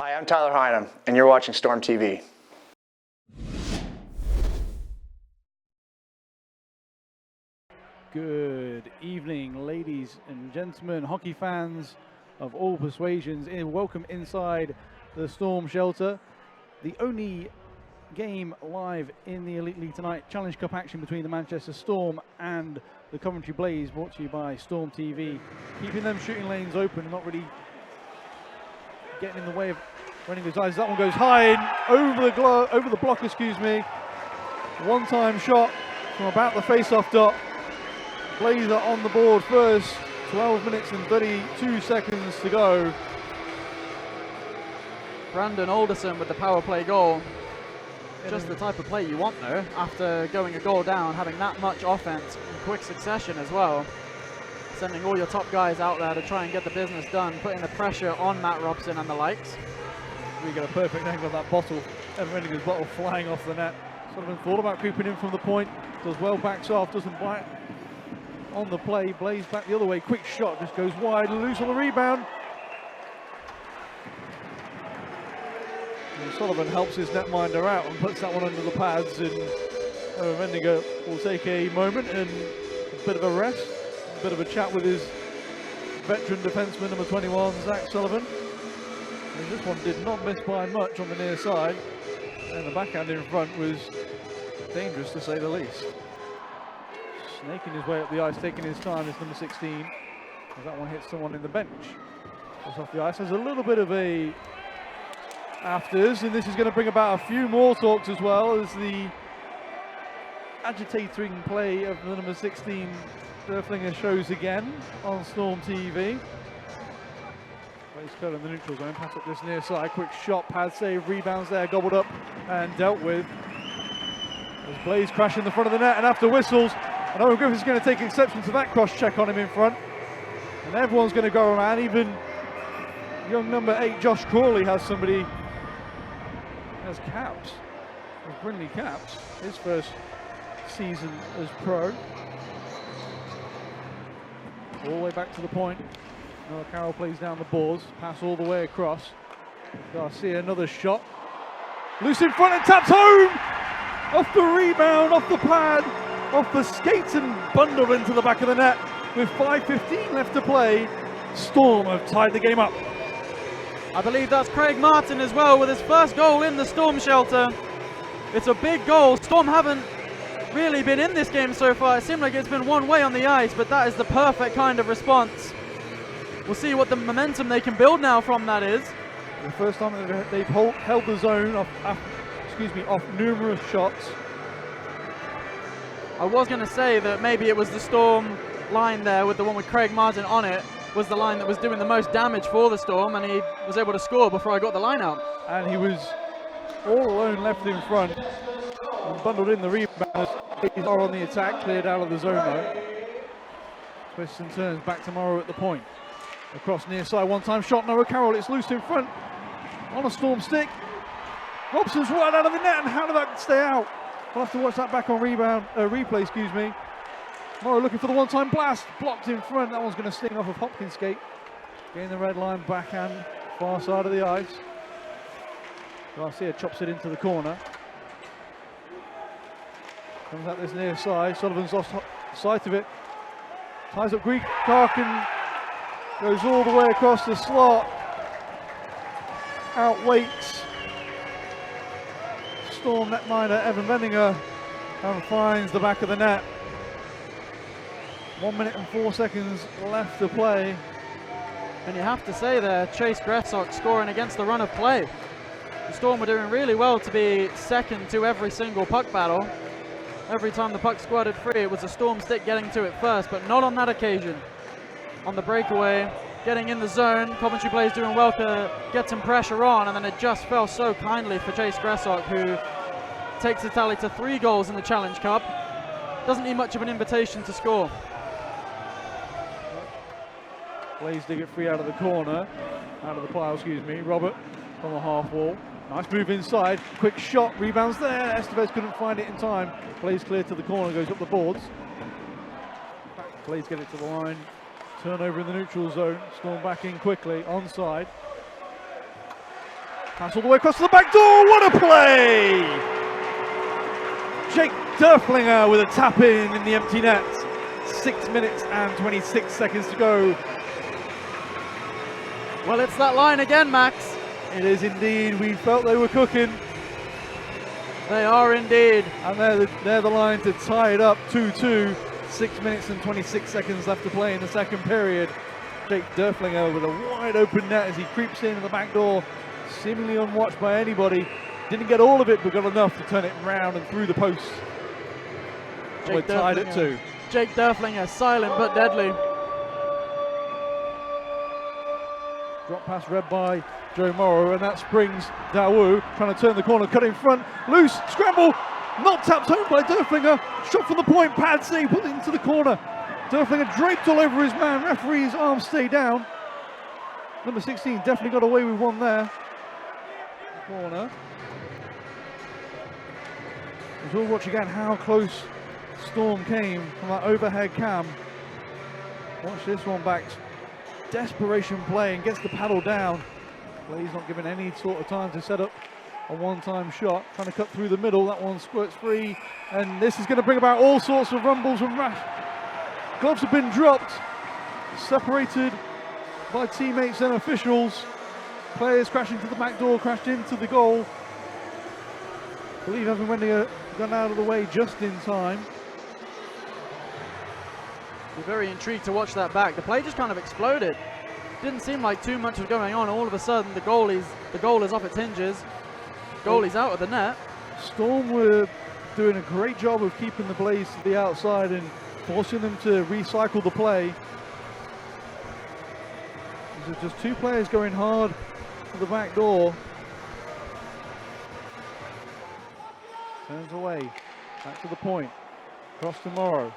Hi, I'm Tyler Hynum, and you're watching StormTV. Good evening, ladies and gentlemen, hockey fans of all persuasions. Welcome inside the Storm shelter. The only game live in the Elite League tonight, Challenge Cup action between the Manchester Storm and the Coventry Blaze, brought to you by StormTV. Keeping them shooting lanes open, not really getting in the way of running his eyes. That one goes high in, over the block, excuse me. One-time shot from about the face-off dot. Blaze are on the board first, 12 minutes and 32 seconds to go. Brandon Alderson with the power play goal. Just the type of play you want though, after going a goal down, having that much offense in quick succession as well. Sending all your top guys out there to try and get the business done, putting the pressure on Matt Robson and the likes. We get a perfect angle of that bottle, Everitt's bottle flying off the net. Sullivan thought about creeping in from the point, does well, backs off, doesn't bite on the play. Blaze back the other way, quick shot, just goes wide, loose on the rebound. And Sullivan helps his netminder out and puts that one under the pads, and Everitt will take a moment and a bit of a rest, a bit of a chat with his veteran defenseman, number 21, Zach Sullivan. And this one did not miss by much on the near side, and the backhand in front was dangerous to say the least. Snaking his way up the ice, taking his time, is number 16. As that one hits someone in the bench. Goes off the ice, has a little bit of a afters, and this is going to bring about a few more talks as well, as the agitating play of the number 16 Derflinger shows again on StormTV. Blaze cut in the neutral zone, pass up this near side, quick shot, pad save, rebounds there, gobbled up and dealt with. As Blaze crash in the front of the net, and after whistles, and Owen Griffith's going to take exception to that cross check on him in front. And everyone's going to go around, even young number 8 Josh Crawley has somebody, has caps, has Brindley caps, his first season as pro. All the way back to the point. Noah Carroll plays down the boards, pass all the way across. Garcia, another shot. Loose in front and taps home! Off the rebound, off the pad, off the skates and bundled into the back of the net. With 5:15 left to play, Storm have tied the game up. I believe that's Craig Martin as well with his first goal in the Storm shelter. It's a big goal. Storm haven't really been in this game so far. It seemed like it's been one way on the ice, but that is the perfect kind of response. We'll see what the momentum they can build now from that is. The first time that they've held the zone off numerous shots. I was going to say that maybe it was the Storm line there with the one with Craig Martin on it was the line that was doing the most damage for the Storm, and he was able to score before I got the line out. And he was all alone left in front and bundled in the rebound. He's on the attack, cleared out of the zone though. Twists and turns back to Morrow at the point. Across near side, one-time shot, Noah Carroll, it's loose in front on a Storm stick. Robson's right out of the net, and how did that stay out? We'll have to watch that back on replay, excuse me. Morrow looking for the one-time blast, blocked in front. That one's going to sting off of Hopkins' skate. Getting the red line, backhand, far side of the ice. Garcia chops it into the corner. Comes out this near side, Sullivan's lost sight of it. Ties up Greek, Karkin goes all the way across the slot. Outweights Storm netminder Evan Bendinger and finds the back of the net. 1 minute and 4 seconds left to play. And you have to say there, Chase Gressok scoring against the run of play. The Storm were doing really well to be second to every single puck battle. Every time the puck squirted free, it was a Storm stick getting to it first, but not on that occasion. On the breakaway, getting in the zone, Coventry Blaze doing well to get some pressure on, and then it just fell so kindly for Chase Gressok, who takes the tally to 3 goals in the Challenge Cup. Doesn't need much of an invitation to score. Blaze dig it free out of the corner, out of the pile, excuse me. Robert on the half wall. Nice move inside, quick shot, rebounds there. Estevez couldn't find it in time. Blaze clear to the corner, goes up the boards. Blaze get it to the line. Turnover in the neutral zone. Storm back in quickly, onside. Pass all the way across to the back door. What a play! Jake Derflinger with a tap in the empty net. 6 minutes and 26 seconds to go. Well, it's that line again, Max. It is indeed. We felt they were cooking. They are indeed. And they're the line to tie it up 2-2. 6 minutes and 26 seconds left to play in the second period. Jake Derflinger with a wide open net as he creeps in the back door, seemingly unwatched by anybody. Didn't get all of it, but got enough to turn it round and through the post. We're tied at 2. Jake Derflinger, silent but deadly. Drop pass read by Joe Morrow, and that springs Dawu, trying to turn the corner, cut in front, loose, scramble, not tapped home by Derflinger. Shot from the point, pad save, put it into the corner. Derflinger draped all over his man, referee's arms stay down. Number 16 definitely got away with one there. Corner. As we'll watch again how close Storm came from that overhead cam. Watch this one back. Desperation play and gets the paddle down. Blaze not given any sort of time to set up a one-time shot. Trying to cut through the middle. That one squirts free. And this is going to bring about all sorts of rumbles and rash. Gloves have been dropped. Separated by teammates and officials. Players crashing to the back door, crashed into the goal. I believe Evan Wendinger gone out of the way just in time. We're very intrigued to watch that back. The play just kind of exploded. Didn't seem like too much was going on. All of a sudden, the goal is off its hinges. Goalie's out of the net. Storm were doing a great job of keeping the Blaze to the outside and forcing them to recycle the play. There's just two players going hard to the back door. Turns away, back to the point. Cross to Morrow.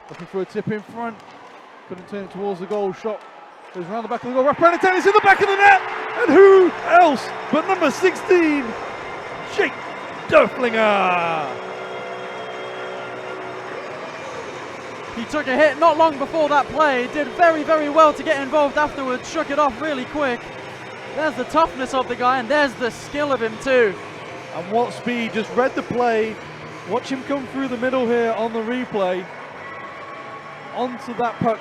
Looking for a tip in front. Couldn't turn it towards the goal. Shot goes around the back of the goal. Wrap around the tennis in the back of the net. And who else but number 16, Jake Derflinger. He took a hit not long before that play. Did very, very well to get involved afterwards. Shook it off really quick. There's the toughness of the guy, and there's the skill of him too. And what speed, just read the play. Watch him come through the middle here on the replay. Onto that puck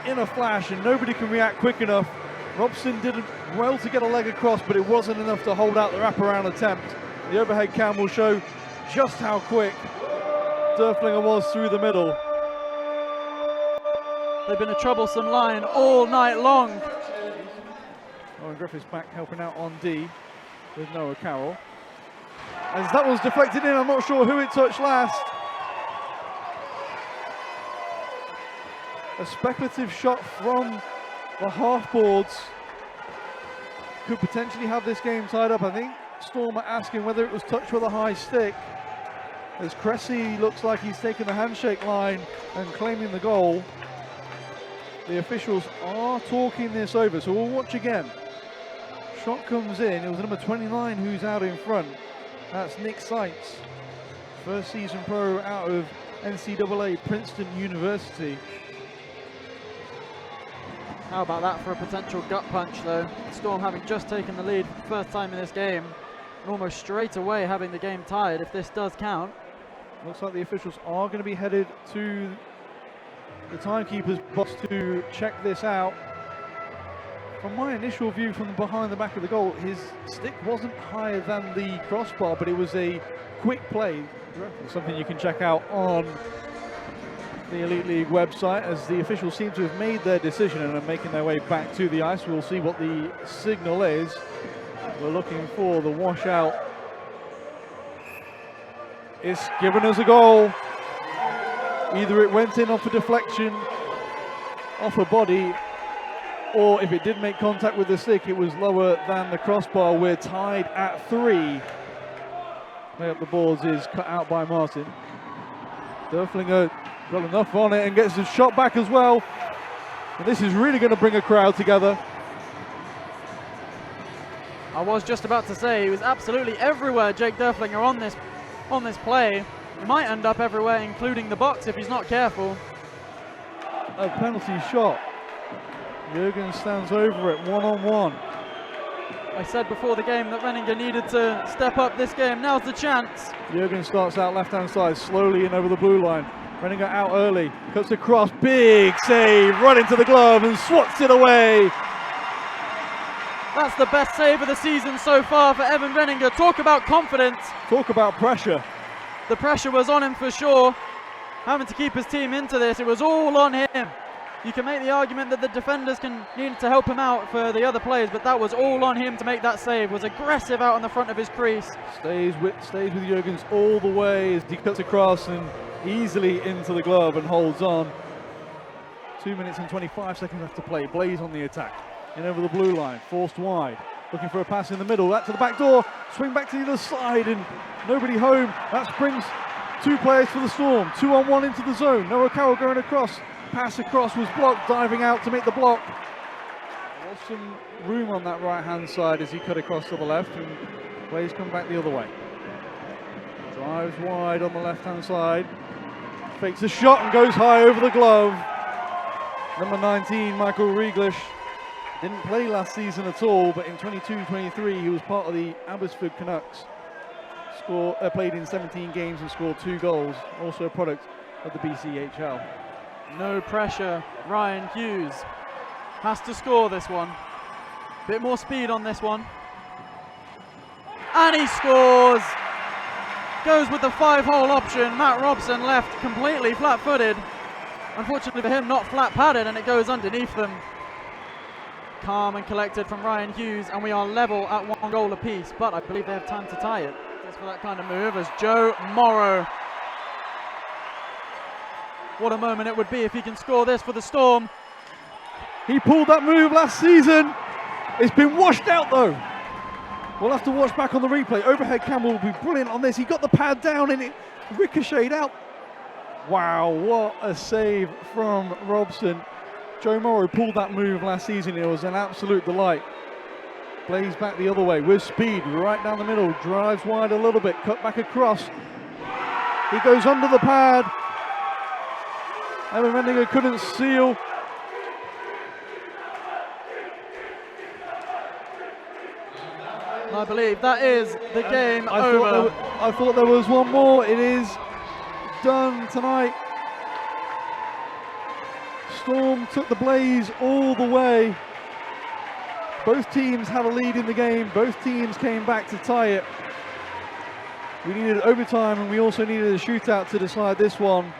in a flash, and nobody can react quick enough. Robson did well to get a leg across, but it wasn't enough to hold out the wraparound attempt. The overhead cam will show just how quick Derflinger was through the middle. They've been a troublesome line all night long. Owen Griffiths back helping out on D with Noah Carroll. As that was deflected in, I'm not sure who it touched last. A speculative shot from the half boards could potentially have this game tied up. I think Storm are asking whether it was touched with a high stick, as Cressy looks like he's taken the handshake line and claiming the goal. The officials are talking this over, so we'll watch again. Shot comes in. It was number 29 who's out in front. That's Nick Seitz, first season pro out of NCAA Princeton University. How about that for a potential gut punch though? Storm having just taken the lead for the first time in this game, and almost straight away having the game tied if this does count. Looks like the officials are going to be headed to the timekeeper's box to check this out. From my initial view from behind the back of the goal, his stick wasn't higher than the crossbar, but it was a quick play. Something you can check out on the Elite League website, as the officials seem to have made their decision and are making their way back to the ice. We'll see what the signal is. We're looking for the washout. It's given us a goal. Either it went in off a deflection, off a body, or if it did make contact with the stick, it was lower than the crossbar. We're tied at 3. Way up the boards is cut out by Martin. Derflinger got enough on it and gets his shot back as well. And this is really going to bring a crowd together. I was just about to say, he was absolutely everywhere, Jake Derflinger, on this play. He might end up everywhere, including the box, if he's not careful. A penalty shot. Jürgen stands over it, one-on-one. I said before the game that Renninger needed to step up this game. Now's the chance. Jürgen starts out left-hand side, slowly in over the blue line. Renninger out early, cuts across, big save, right into the glove and swats it away. That's the best save of the season so far for Evan Renninger. Talk about confidence. Talk about pressure. The pressure was on him for sure. Having to keep his team into this, it was all on him. You can make the argument that the defenders need to help him out for the other players, but that was all on him to make that save. Was aggressive out on the front of his crease. Stays with Jürgens all the way as he cuts across and easily into the glove and holds on. 2 minutes and 25 seconds left to play. Blaze on the attack. In over the blue line, forced wide. Looking for a pass in the middle. That to the back door. Swing back to the other side and nobody home. That brings two players for the Storm. 2-on-1 into the zone. Noah Carroll going across. Pass across was blocked, diving out to make the block. There was some room on that right-hand side as he cut across to the left, and Blaze come back the other way. Drives wide on the left-hand side. Fakes a shot and goes high over the glove. Number 19, Michael Rieglish, didn't play last season at all, but in 22-23 he was part of the Abbotsford Canucks. Played in 17 games and scored 2 goals, also a product of the BCHL. No pressure. Ryan Hughes has to score this one. Bit more speed on this one. And he scores! Goes with the 5-hole option. Matt Robson left completely flat-footed. Unfortunately for him, not flat-padded, and it goes underneath them. Calm and collected from Ryan Hughes, and we are level at 1 goal apiece, but I believe they have time to tie it. Just for that kind of move as Joe Morrow. What a moment it would be if he can score this for the Storm. He pulled that move last season. It's been washed out though. We'll have to watch back on the replay. Overhead camera will be brilliant on this. He got the pad down and it ricocheted out. Wow, what a save from Robson. Joe Morrow pulled that move last season. It was an absolute delight. Blaze back the other way with speed, right down the middle. Drives wide a little bit, cut back across. He goes under the pad. Evan Renninger couldn't seal. I believe that is the game over. I thought there was one more. It is done tonight. Storm took the Blaze all the way. Both teams had a lead in the game. Both teams came back to tie it. We needed overtime and we also needed a shootout to decide this one.